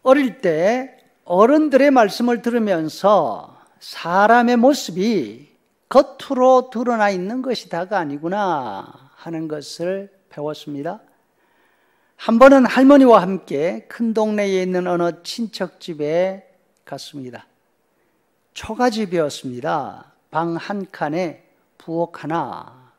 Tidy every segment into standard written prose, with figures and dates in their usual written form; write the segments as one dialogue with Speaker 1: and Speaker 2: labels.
Speaker 1: 어릴 때 어른들의 말씀을 들으면서 사람의 모습이 겉으로 드러나 있는 것이 다가 아니구나 하는 것을 배웠습니다. 한 번은 할머니와 함께 큰 동네에 있는 어느 친척집에 갔습니다. 초가집이었습니다. 방 한 칸에 부엌 하나.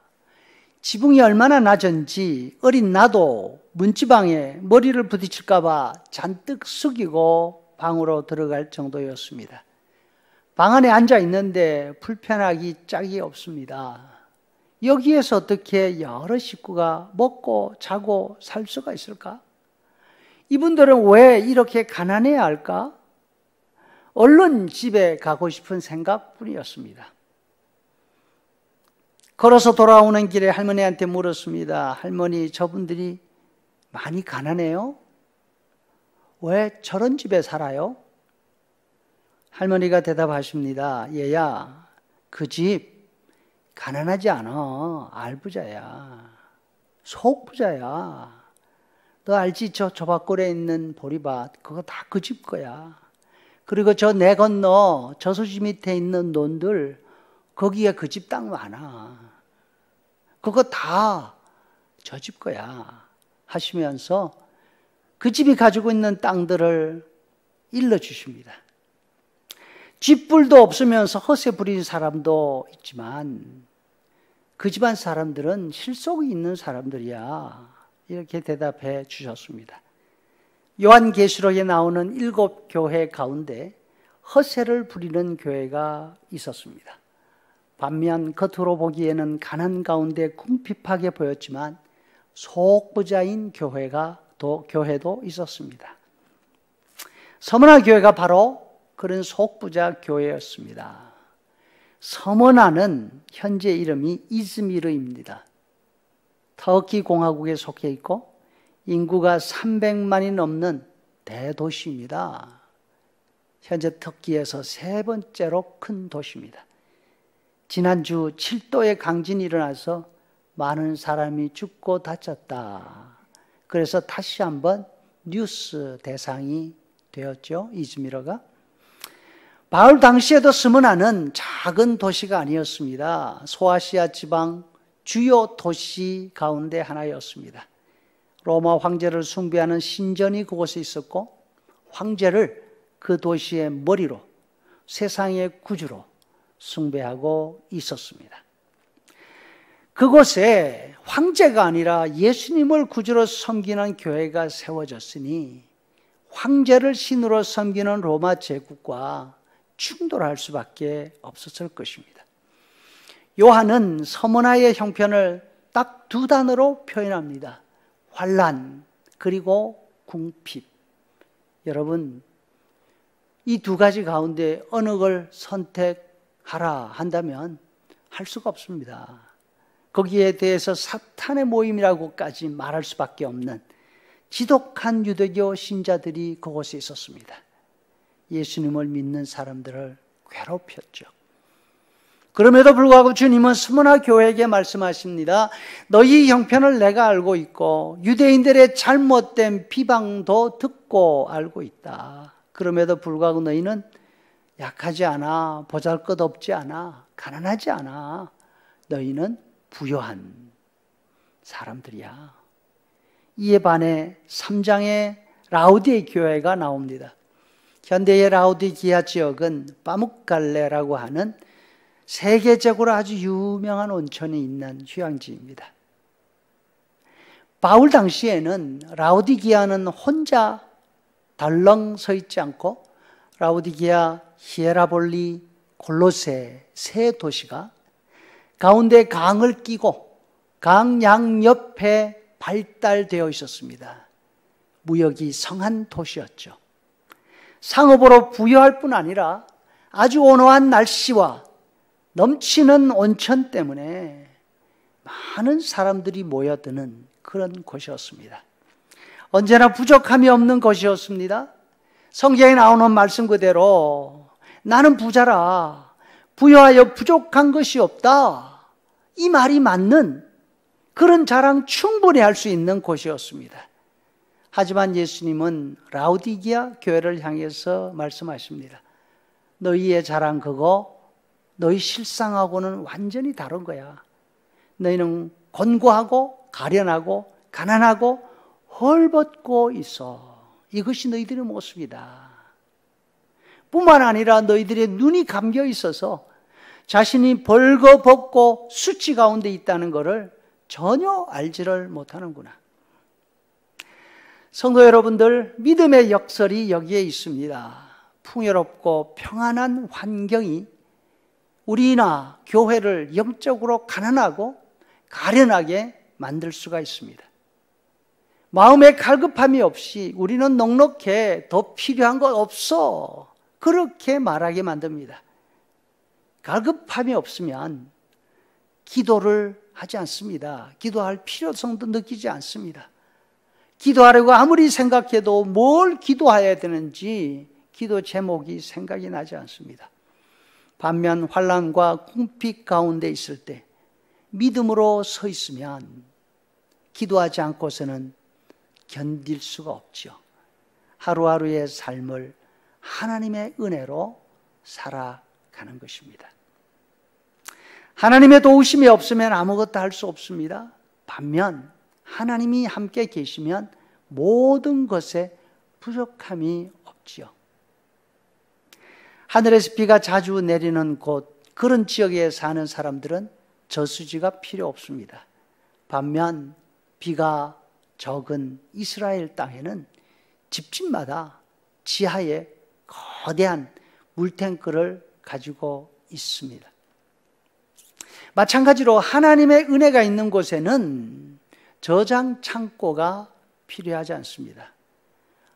Speaker 1: 지붕이 얼마나 낮은지 어린 나도 문지방에 머리를 부딪힐까 봐 잔뜩 숙이고 방으로 들어갈 정도였습니다. 방 안에 앉아 있는데 불편하기 짝이 없습니다. 여기에서 어떻게 여러 식구가 먹고 자고 살 수가 있을까? 이분들은 왜 이렇게 가난해야 할까? 얼른 집에 가고 싶은 생각뿐이었습니다. 걸어서 돌아오는 길에 할머니한테 물었습니다. 할머니, 저분들이 많이 가난해요? 왜 저런 집에 살아요? 할머니가 대답하십니다. 얘야, 그 집 가난하지 않아. 알부자야. 속부자야. 너 알지? 저 조밥골에 있는 보리밭, 그거 다 그 집 거야. 그리고 저 내 건너 저수지 밑에 있는 논들, 거기에 그 집 땅 많아. 그거 다 저 집 거야. 하시면서 그 집이 가지고 있는 땅들을 일러주십니다. 쥐뿔도 없으면서 허세 부린 사람도 있지만 그 집안 사람들은 실속이 있는 사람들이야. 이렇게 대답해 주셨습니다. 요한계시록에 나오는 7 교회 가운데 허세를 부리는 교회가 있었습니다. 반면 겉으로 보기에는 가난 가운데 궁핍하게 보였지만 속부자인 교회도 있었습니다. 서머나 교회가 바로 그런 속부자 교회였습니다. 서머나는 현재 이름이 이즈미르입니다. 터키 공화국에 속해 있고 인구가 300만이 넘는 대도시입니다. 현재 터키에서 3번째로 큰 도시입니다. 지난주 7도의 강진이 일어나서 많은 사람이 죽고 다쳤다. 그래서 다시 한번 뉴스 대상이 되었죠. 이즈미르가. 바울 당시에도 스무나는 작은 도시가 아니었습니다. 소아시아 지방 주요 도시 가운데 하나였습니다. 로마 황제를 숭배하는 신전이 그곳에 있었고 황제를 그 도시의 머리로 세상의 구주로 숭배하고 있었습니다. 그곳에 황제가 아니라 예수님을 구주로 섬기는 교회가 세워졌으니 황제를 신으로 섬기는 로마 제국과 충돌할 수밖에 없었을 것입니다. 요한은 서머나의 형편을 딱 2단어로 표현합니다. 환난 그리고 궁핍. 여러분, 이 2가지 가운데 어느 걸 선택하라 한다면 할 수가 없습니다. 거기에 대해서 사탄의 모임이라고까지 말할 수밖에 없는 지독한 유대교 신자들이 그곳에 있었습니다. 예수님을 믿는 사람들을 괴롭혔죠. 그럼에도 불구하고 주님은 스무나 교회에게 말씀하십니다. 너희 형편을 내가 알고 있고 유대인들의 잘못된 비방도 듣고 알고 있다. 그럼에도 불구하고 너희는 약하지 않아, 보잘것없지 않아, 가난하지 않아. 너희는 부유한 사람들이야. 이에 반해 3장의 라우디의 교회가 나옵니다. 현대의 라우디기아 지역은 빠묵갈레라고 하는 세계적으로 아주 유명한 온천이 있는 휴양지입니다. 바울 당시에는 라우디기아는 혼자 덜렁 서 있지 않고 라우디기아, 히에라볼리, 골로새 3 도시가 가운데 강을 끼고 강 양옆에 발달되어 있었습니다. 무역이 성한 도시였죠. 상업으로 부유할 뿐 아니라 아주 온화한 날씨와 넘치는 온천 때문에 많은 사람들이 모여드는 그런 곳이었습니다. 언제나 부족함이 없는 곳이었습니다. 성경에 나오는 말씀 그대로 나는 부자라, 부유하여 부족한 것이 없다. 이 말이 맞는 그런 자랑 충분히 할 수 있는 곳이었습니다. 하지만 예수님은 라우디기아 교회를 향해서 말씀하십니다. 너희의 자랑 그거 너희 실상하고는 완전히 다른 거야. 너희는 곤고하고 가련하고 가난하고 헐벗고 있어. 이것이 너희들의 모습이다. 뿐만 아니라 너희들의 눈이 감겨 있어서 자신이 벌거벗고 수치 가운데 있다는 것을 전혀 알지를 못하는구나. 성도 여러분들, 믿음의 역설이 여기에 있습니다. 풍요롭고 평안한 환경이 우리나 교회를 영적으로 가난하고 가련하게 만들 수가 있습니다. 마음에 갈급함이 없이 우리는 넉넉해, 더 필요한 것 없어, 그렇게 말하게 만듭니다. 갈급함이 없으면 기도를 하지 않습니다. 기도할 필요성도 느끼지 않습니다. 기도하려고 아무리 생각해도 뭘 기도해야 되는지 기도 제목이 생각이 나지 않습니다. 반면 환난과 궁핍 가운데 있을 때 믿음으로 서 있으면 기도하지 않고서는 견딜 수가 없죠. 하루하루의 삶을 하나님의 은혜로 살아가는 것입니다. 하나님의 도우심이 없으면 아무것도 할 수 없습니다. 반면 하나님이 함께 계시면 모든 것에 부족함이 없지요. 하늘에서 비가 자주 내리는 곳, 그런 지역에 사는 사람들은 저수지가 필요 없습니다. 반면 비가 적은 이스라엘 땅에는 집집마다 지하에 거대한 물탱크를 가지고 있습니다. 마찬가지로 하나님의 은혜가 있는 곳에는 저장 창고가 필요하지 않습니다.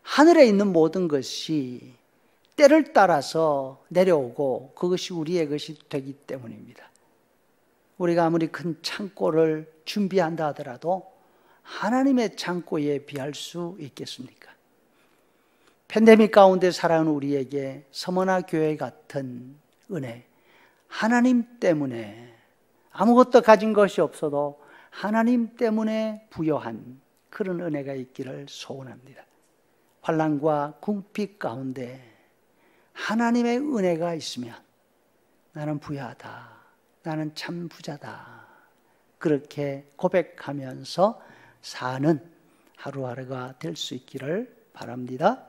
Speaker 1: 하늘에 있는 모든 것이 때를 따라서 내려오고 그것이 우리의 것이 되기 때문입니다. 우리가 아무리 큰 창고를 준비한다 하더라도 하나님의 창고에 비할 수 있겠습니까? 팬데믹 가운데 살아가는 우리에게 서머나 교회 같은 은혜, 하나님 때문에 아무것도 가진 것이 없어도 하나님 때문에 부여한 그런 은혜가 있기를 소원합니다. 환난과 궁핍 가운데 하나님의 은혜가 있으면 나는 부유하다, 나는 참 부자다, 그렇게 고백하면서 사는 하루하루가 될 수 있기를 바랍니다.